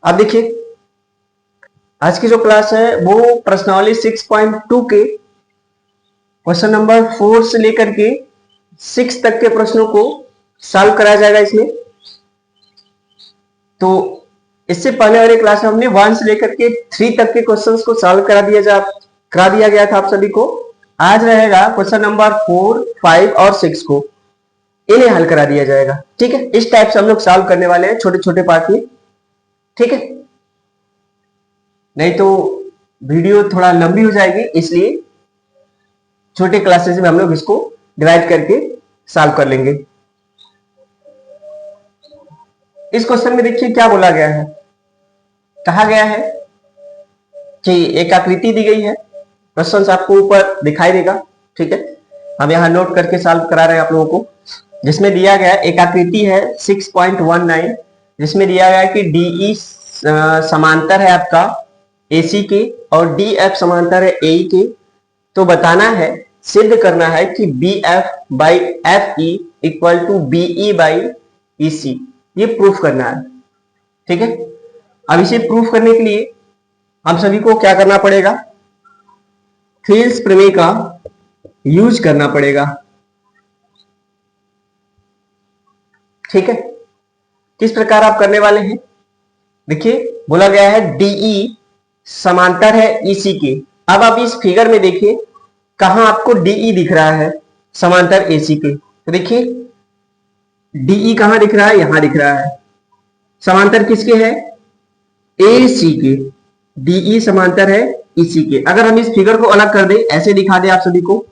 अब देखिए आज की जो क्लास है वो प्रश्नावली 6.2 के क्वेश्चन नंबर 4 से लेकर के 6 तक के प्रश्नों को सॉल्व कराया जाएगा इसमें। तो इससे पहले वाली क्लास में हमने 1 से लेकर के 3 तक के क्वेश्चंस को सॉल्व करा दिया गया था आप सभी को। आज रहेगा क्वेश्चन नंबर 4, 5 और 6 को इन्हें हल करा दिया जाएगा। ठीक है, इस टाइप से हम लोग सॉल्व करने वाले हैं छोटे छोटे पार्ट में। ठीक है, नहीं तो वीडियो थोड़ा लंबी हो जाएगी, इसलिए छोटे क्लासेस में हम लोग इसको डिवाइड करके सॉल्व कर लेंगे। इस क्वेश्चन में देखिए क्या बोला गया है। कहा गया है कि एक आकृति दी गई है, क्वेश्चन आपको ऊपर दिखाई देगा। ठीक है, हम यहां नोट करके सॉल्व करा रहे हैं आप लोगों को। जिसमें दिया गया एक आकृति है 6.19, जिसमें दिया गया है कि DE समांतर है आपका AC के और DF समांतर है AE के। तो बताना है, सिद्ध करना है कि BF by FE equal to BE by EC, ये प्रूफ करना है। ठीक है, अब इसे प्रूफ करने के लिए हम सभी को क्या करना पड़ेगा, थेल्स प्रमेय का यूज करना पड़ेगा। ठीक है, किस प्रकार आप करने वाले हैं, देखिए बोला गया है DE समांतर है EC के। अब आप इस फिगर में देखिए कहां आपको DE दिख रहा है समांतर AC के। तो देखिए DE कहां दिख रहा है, यहां दिख रहा है। समांतर किसके है, AC के। DE समांतर है EC के। अगर हम इस फिगर को अलग कर दे, ऐसे दिखा दे आप सभी को,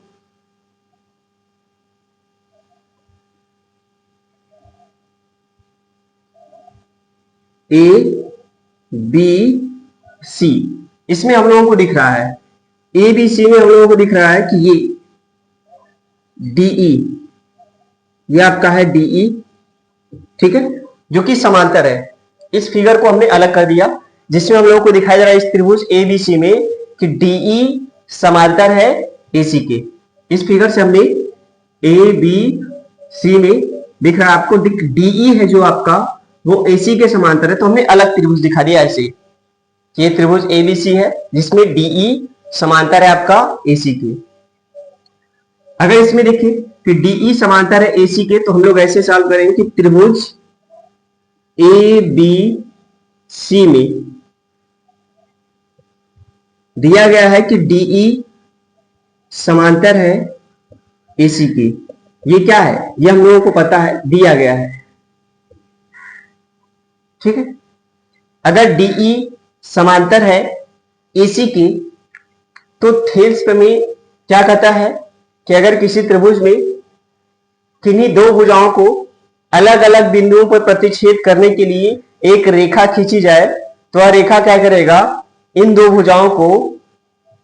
ABC, इसमें हम लोगों को दिख रहा है, ABC में हम लोगों को दिख रहा है कि ये DE, ये आपका है DE। ठीक है, जो कि समांतर है। इस फिगर को हमने अलग कर दिया, जिसमें हम लोगों को दिखाई दे रहा है इस त्रिभुज ABC में कि DE समांतर है AC के। इस फिगर से हमने ABC में दिख रहा है आपको, DE है जो आपका वो AC के समांतर है। तो हमने अलग त्रिभुज दिखा दिया ऐसे, ये त्रिभुज ABC है जिसमें DE समांतर है आपका AC के। अगर इसमें देखिए कि DE समांतर है AC के, तो हम लोग ऐसे सॉल्व करेंगे कि त्रिभुज ABC में दिया गया है कि DE समांतर है AC के। ये क्या है, ये हम लोगों को पता है, दिया गया है। ठीक है, अगर DE समांतर है AC की, तो थेल्स प्रमेय क्या कहता है कि अगर किसी त्रिभुज में किन्हीं दो भुजाओं को अलग अलग बिंदुओं पर प्रतिच्छेद करने के लिए एक रेखा खींची जाए, तो वह रेखा क्या करेगा, इन दो भुजाओं को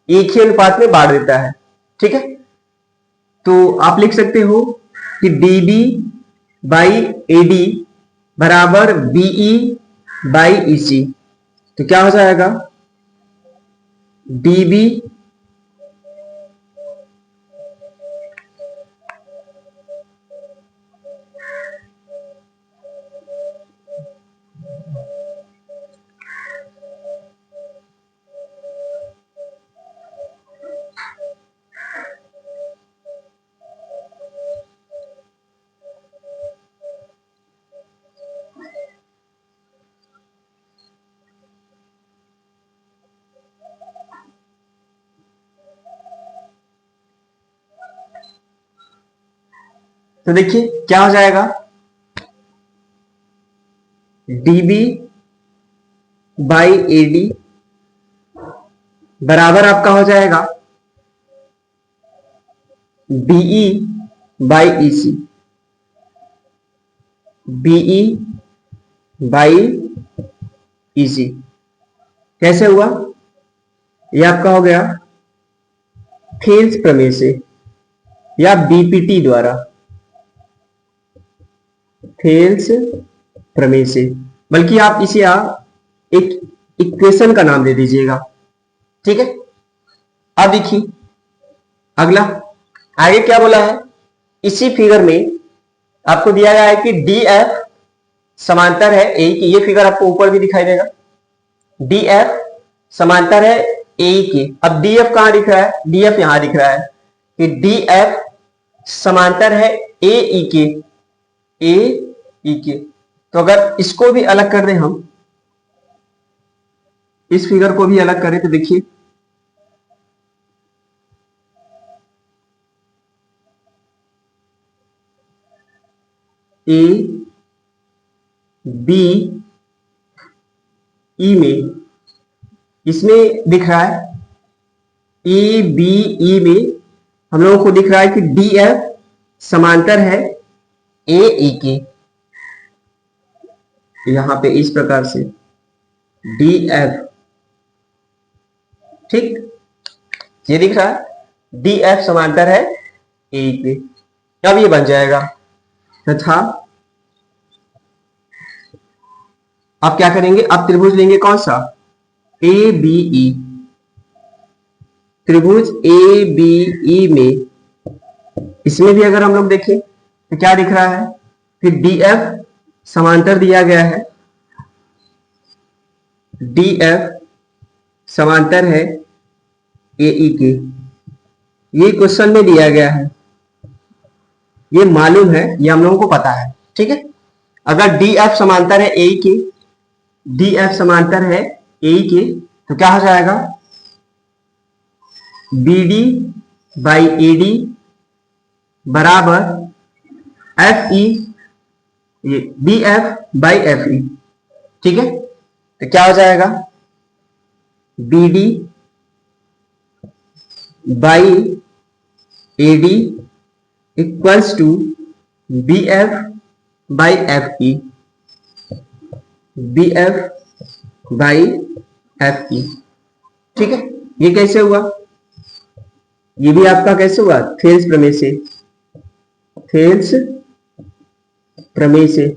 एक ही अनुपात में बांट देता है। ठीक है, तो आप लिख सकते हो कि DB बाई AD बराबर BE बाई EC। तो क्या हो जाएगा, DB तो देखिए क्या हो जाएगा, DB बाई AD बराबर आपका हो जाएगा BE by EC। BE by EC कैसे हुआ, ये आपका हो गया थेल्स प्रमेय से या BPT द्वारा, थेल्स प्रमेय से। बल्कि आप इसे एक इक्वेशन का नाम दे दीजिएगा। ठीक है, अब देखिए अगला आगे क्या बोला है। इसी फिगर में आपको दिया गया है कि DF समांतर है A की। ये फिगर आपको ऊपर भी दिखाई देगा। डी एफ समांतर है ए के। अब डी एफ कहां दिख रहा है, डी एफ यहां दिख रहा है कि डी एफ समांतर है ए ई के, ए ई के। तो अगर इसको भी अलग कर दें हम, इस फिगर को भी अलग करें तो देखिए ए बी ई में, इसमें दिख रहा है ए बी ई में हम लोगों को दिख रहा है कि डी एफ समांतर है ए ई के। यहां पे इस प्रकार से डी एफ, ठीक, ये दिख रहा है डी एफ समांतर है ए ई के। अब ये बन जाएगा तथा आप क्या करेंगे, आप त्रिभुज लेंगे कौन सा, ए बी ई। त्रिभुज ए बी ई में, इसमें भी अगर हम लोग देखें तो क्या दिख रहा है कि डी एफ समांतर दिया गया है, डी एफ समांतर है ए ई के। ये क्वेश्चन में दिया गया है, ये मालूम है, ये हम लोगों को पता है, ठीक है। अगर डी एफ समांतर है ए ई के, डी एफ समांतर है ए ई के, तो क्या हो जाएगा, B D by A D बराबर एफ ई, ये B F by F E, ठीक है। तो क्या हो जाएगा, B D by A D equals to B F by F E, B F by F E, ठीक है। ये कैसे हुआ, ये भी आपका कैसे हुआ, थेल्स प्रमेय से, थेल्स प्रमेय से,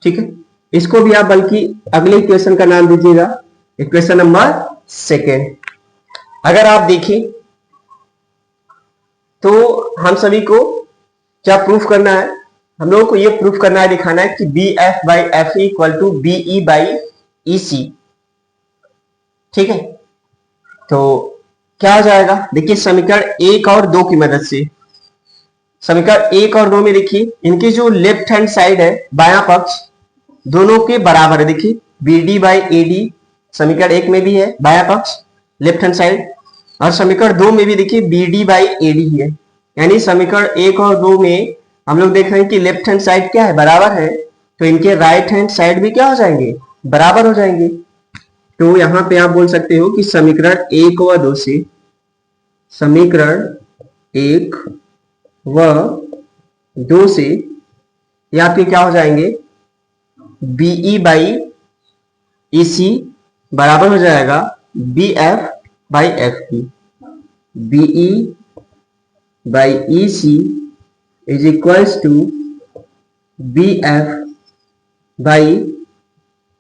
ठीक है। इसको भी आप बल्कि अगले इक्वेशन का नाम दीजिएगा, इक्वेशन नंबर सेकेंड। अगर आप देखें तो हम सभी को क्या प्रूफ करना है, हम लोगों को ये प्रूफ करना है, दिखाना है कि B F by F E equal to B E by E C, ठीक है। तो क्या हो जाएगा, देखिए समीकरण 1 और 2 की मदद से, समीकरण 1 और 2 में देखिए इनकी जो लेफ्ट हैंड साइड है, बायां पक्ष, दोनों के बराबर है। देखिए B D by A D समीकरण 1 में भी है बायां पक्ष, लेफ्ट हैंड साइड, और समीकरण 2 में भी देखिए B D by A D है। यानी समीकरण 1 और 2 में हम लोग देख रहे हैं कि लेफ्ट हैंड साइड क्या है, बराबर है, तो इनके राइट हैंड साइड भी क्या हो जाएंगे, बराबर हो जाएंगे। तो यहां पे आप बोल सकते हो कि समीकरण 1 व 2 से, समीकरण 1 व 2 से ये आपके क्या हो जाएंगे, बीई बाई ई सी बराबर हो जाएगा B F by F E, B E by E C is equals to B F by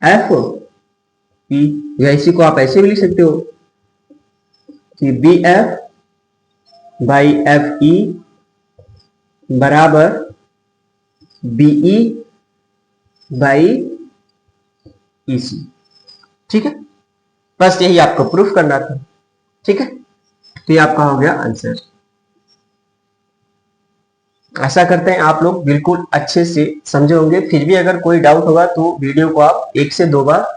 F E, या इसी को आप ऐसे भी लिख सकते हो कि B F by F E बराबर बीई बाई ई सी, ठीक है। बस यही आपको प्रूफ करना था, ठीक है। तो ये आपका हो गया आंसर। आशा करते हैं आप लोग बिल्कुल अच्छे से समझे होंगे। फिर भी अगर कोई डाउट होगा तो वीडियो को आप 1 से 2 बार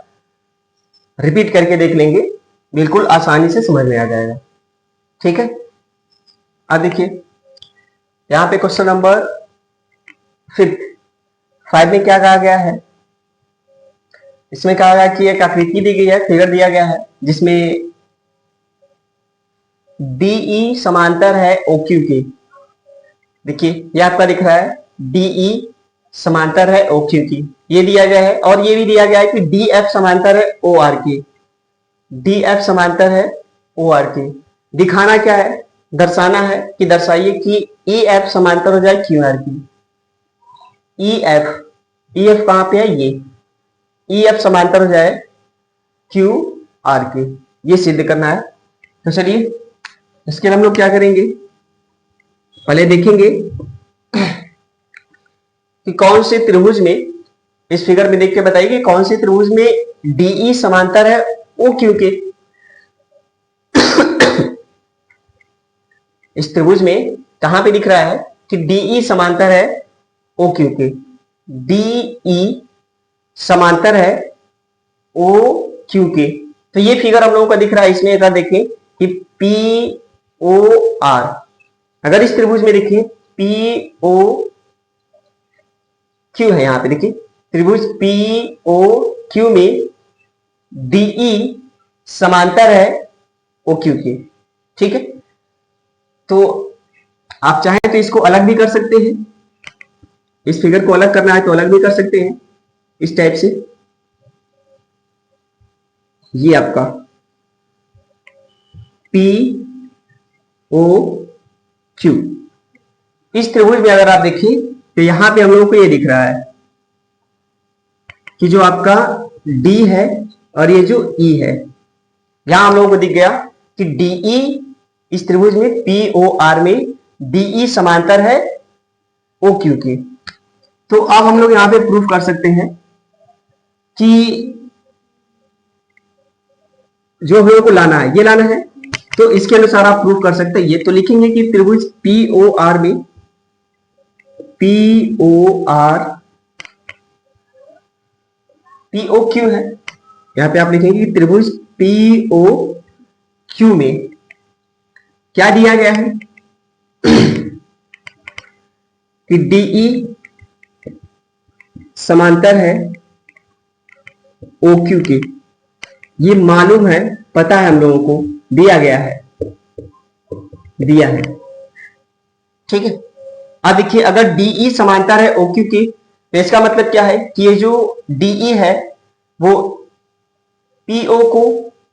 रिपीट करके देख लेंगे, बिल्कुल आसानी से समझ में आ जाएगा, ठीक है। अब देखिए यहां पे क्वेश्चन नंबर 5 में क्या कहा गया है, इसमें कहा गया कि एक आकृति दी गई है, फिगर दिया गया है, जिसमें डीई समांतर है ओक्यू के। देखिए ये आपका दिख रहा है डीई समांतर है ओक्यू की, ये दिया गया है, और ये भी दिया गया है कि डी एफ समांतर है ओ आर की, डी एफ समांतर है ओ आर की। दिखाना क्या है, दर्शाना है कि दर्शाइए कि ई एफ समांतर हो जाए क्यू आर की। ई एफ कहां पे है, ये ई एफ समांतर हो जाए क्यू आर के, ये सिद्ध करना है। तो चलिए इसके लिए हम लोग क्या करेंगे, पहले देखेंगे कि कौन से त्रिभुज में इस फिगर में देख के बताइए कि कौन से त्रिभुज में डीई समांतर है ओ क्यू के। इस त्रिभुज में कहां पे दिख रहा है कि डीई समांतर है ओ क्यू के। डीई समांतर है ओ क्यू के। तो ये फिगर हम लोगों का दिख रहा है। इसमें अगर देखें कि पी ओ आर, अगर इस त्रिभुज में देखिए पी ओ क्यू है, यहां पे देखिए त्रिभुज पी ओ क्यू में डीई समांतर है ओ क्यू के। ठीक है, तो आप चाहें तो इसको अलग भी कर सकते हैं। इस फिगर को अलग करना है तो अलग भी कर सकते हैं इस टाइप से। ये आपका पी ओ क्यू, इस त्रिभुज में अगर आप देखिए तो यहां पे हम लोगों को ये दिख रहा है कि जो आपका D है और ये जो E है, यहां हम लोगों को दिख गया कि DE इस त्रिभुज में POR में DE समांतर है OQ के। तो अब हम लोग यहां पे प्रूफ कर सकते हैं कि जो हम लोगों को लाना है ये लाना है, तो इसके अनुसार आप प्रूफ कर सकते हैं। ये तो लिखेंगे कि त्रिभुज POR में POR POQ है। यहां पे आप लिखेंगे कि त्रिभुज POQ में क्या दिया गया है कि DE समांतर है OQ के। ये मालूम है, पता है हम लोगों को, दिया गया है, दिया है। ठीक है, अब देखिए अगर DE समांतर है OQ के तो इसका मतलब क्या है कि ये जो DE है वो PO को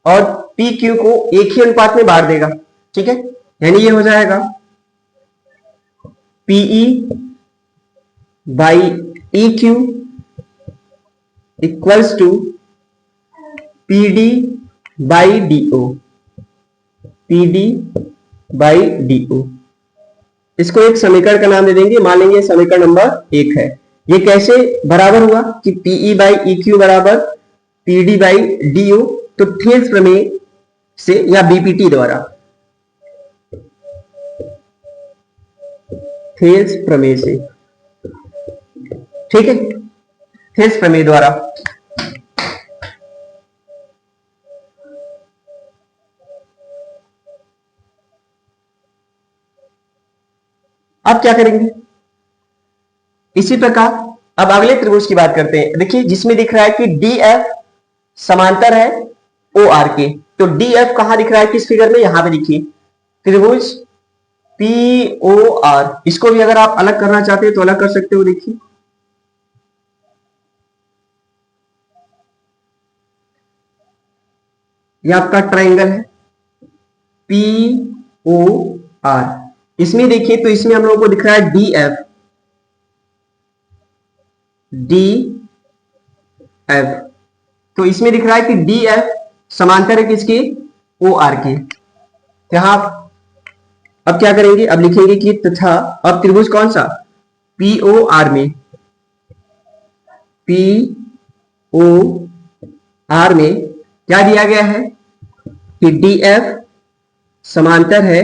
और PQ को एक ही अनुपात में बांट देगा। ठीक है, यानी ये हो जाएगा PE by EQ equals to PD by DO, PD by DO। इसको एक समीकरण का नाम दे देंगे, मान लेंगे समीकरण नंबर 1 है। ये कैसे बराबर हुआ कि PE बाई EQ बराबर PD बाई DO, तो थेल्स प्रमेय से या BPT द्वारा, थेल्स प्रमेय से। ठीक है, थेल्स प्रमेय द्वारा। अब क्या करेंगे, इसी प्रकार अब अगले त्रिभुज की बात करते हैं। देखिए जिसमें दिख रहा है कि DF समांतर है OR के। तो DF कहां दिख रहा है, किस फिगर में, यहां पे देखिए त्रिभुज POR। इसको भी अगर आप अलग करना चाहते हैं तो अलग कर सकते हो। देखिए ये आपका ट्राइंगल है POR। इसमें देखिए तो इसमें हम लोगों को दिख रहा है DF। तो इसमें दिख रहा है कि DF समांतर है किसके, OR के। यहां अब क्या करेंगे, अब लिखेंगे कि तथा अब त्रिभुज कौन सा, POR में, POR में क्या दिया गया है कि DF समांतर है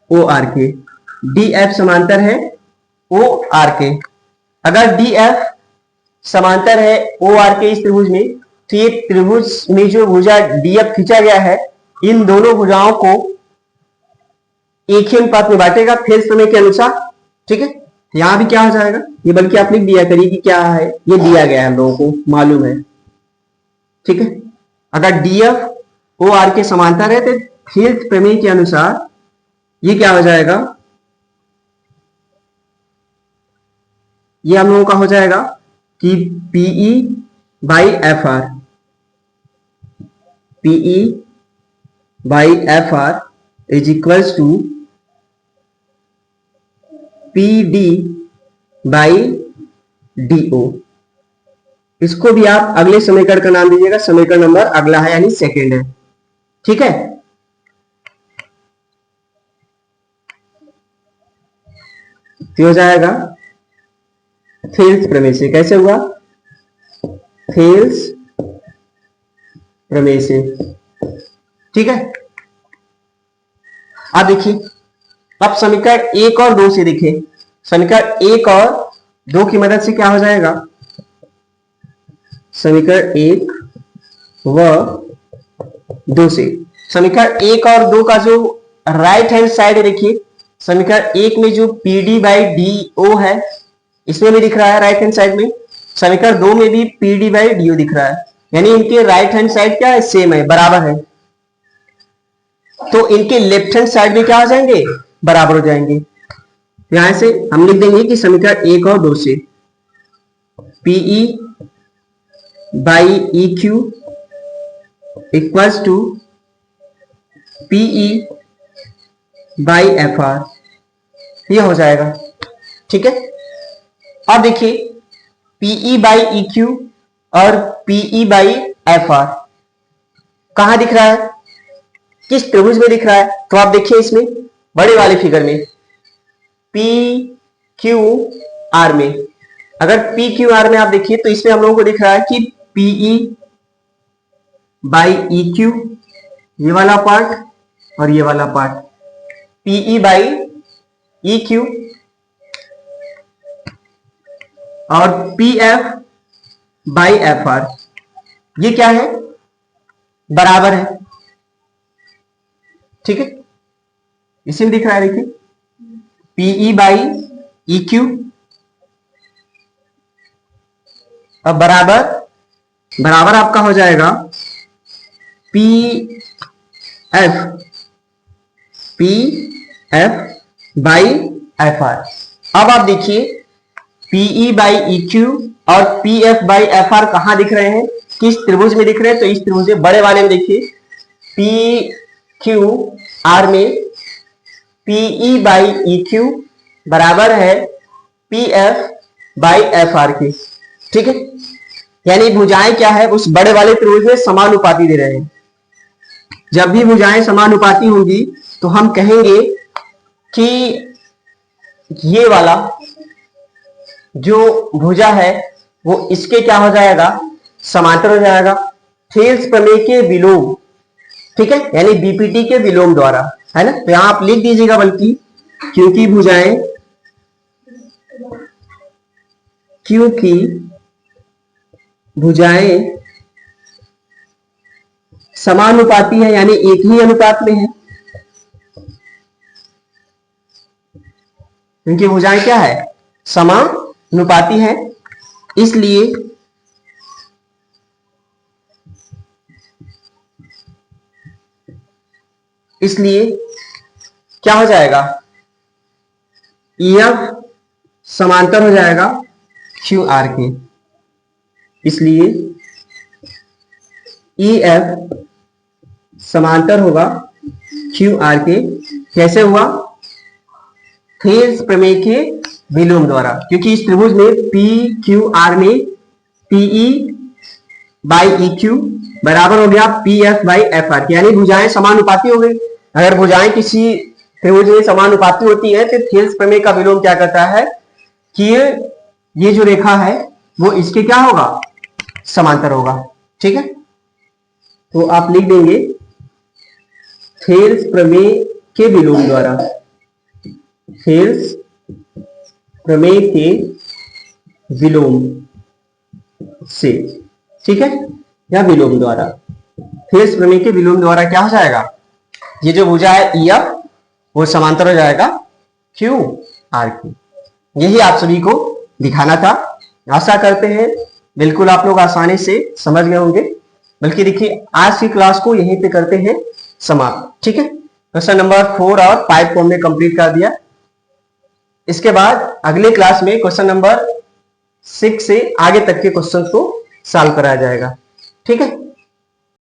OR के। DF समांतर है OR के। अगर DF समांतर है OR के इस त्रिभुज में, तो ये त्रिभुज में जो भुजा DF खींचा गया है, इन दोनों भुजाओं को एक ही अनुपात में बांटेगा थेल्स प्रमेय के अनुसार। ठीक है, यहां भी क्या हो जाएगा, ये बल्कि आप लिख दिया करिए कि क्या है, ये दिया गया है, हम लोगों को मालूम है। ठीक है, अगर DF OR के समांतर है तो थेल्स प्रमेय के अनुसार ये क्या हो जाएगा, ये हम लोगों का हो जाएगा कि PE by FR, PE by FR is equals to PD by DO। इसको भी आप अगले समीकरण का नाम दीजिएगा, समीकरण नंबर अगला है यानी सेकेंड है। ठीक है, तो हो जाएगा थेल्स प्रमेय से। कैसे हुआ थेल्स प्रमेय से। ठीक है, अब देखिए, अब समीकरण 1 और 2 से देखिए, समीकरण 1 और 2 की मदद से क्या हो जाएगा, समीकरण 1 व 2 से, समीकरण 1 और 2 का जो राइट हैंड साइड है, देखिए समीकरण 1 में जो P D by D O है, इसमें भी दिख रहा है राइट हैंड साइड में, समीकरण 2 में भी P D by D O दिख रहा है, यानी इनके राइट हैंड साइड क्या है, सेम है, बराबर है। तो इनके लेफ्ट हैंड साइड में क्या हो जाएंगे, बराबर हो जाएंगे। यहां से हम लिख देंगे कि समीकरण 1 और 2 से PE by E Q equals to PE by F R, ये हो जाएगा। ठीक है, अब देखिए पीई बाई ई क्यू और पीई बाई एफ आर कहां दिख रहा है, किस त्रिभुज में दिख रहा है, तो आप देखिए इसमें बड़े वाले फिगर में पी क्यू आर में, अगर पी क्यू आर में आप देखिए तो इसमें हम लोगों को दिख रहा है कि पीई बाई ई क्यू, ये वाला पार्ट और ये वाला part, PE by E Q और P F by F R, ये क्या है, बराबर है। ठीक है, इसी में दिख रहा है, देखिए पीई बाई ई क्यू अब बराबर आपका हो जाएगा P F by F are. अब आप देखिए पीई बाई ई क्यू और P F by F R कहां दिख रहे हैं, किस त्रिभुज में दिख रहे हैं, तो इस त्रिभुज में बड़े वाले में देखिए पी क्यू आर में पीई बाई ई क्यू बराबर है P F by F are के। ठीक है, यानी भुजाएं क्या है, उस बड़े वाले त्रिभुज में समानुपाती दे रहे हैं। जब भी भुजाएं समानुपाती होंगी तो हम कहेंगे कि ये वाला जो भुजा है वो इसके क्या हो जाएगा, समांतर हो जाएगा, थेल्स प्रमेय के विलोम। ठीक है, यानी बीपीटी के विलोम द्वारा, है ना, तो यहां आप लिख दीजिएगा, बल्कि क्योंकि भुजाएं समानुपाती है, यानी एक ही अनुपात में है, क्योंकि भुजाएं क्या है, समानुपाती है, इसलिए क्या हो जाएगा, EF समांतर हो जाएगा QR के, इसलिए EF समांतर होगा QR के। कैसे हुआ, थेल्स प्रमेय के विलोम द्वारा, क्योंकि इस त्रिभुज में PQR में PE बाई EQ बराबर हो गया PF बाई FR, यानी भुजाएं समानुपाती हो गई। अगर भुजाएं किसी त्रिभुज में समानुपाती होती है तो थेल्स प्रमेय का विलोम क्या करता है कि ये जो रेखा है वो इसके क्या होगा, समांतर होगा। ठीक है, तो आप लिख देंगे थेल्स प्रमेय के विलोम द्वारा, थेल्स प्रमेय के विलोम से। ठीक है, या विलोम द्वारा, थेल्स प्रमेय के विलोम द्वारा क्या हो जाएगा, ये जो भुजा है EF वो समांतर हो जाएगा QR की। यही आप सभी को दिखाना था। आशा करते हैं बिल्कुल आप लोग आसानी से समझ गए होंगे। बल्कि देखिए आज की क्लास को यहीं पे करते हैं समाप्त। ठीक है, क्वेश्चन नंबर 4 और 5 को हमने कंप्लीट कर दिया। इसके बाद अगले क्लास में क्वेश्चन नंबर 6 से आगे तक के क्वेश्चन को सॉल्व कराया जाएगा। ठीक है।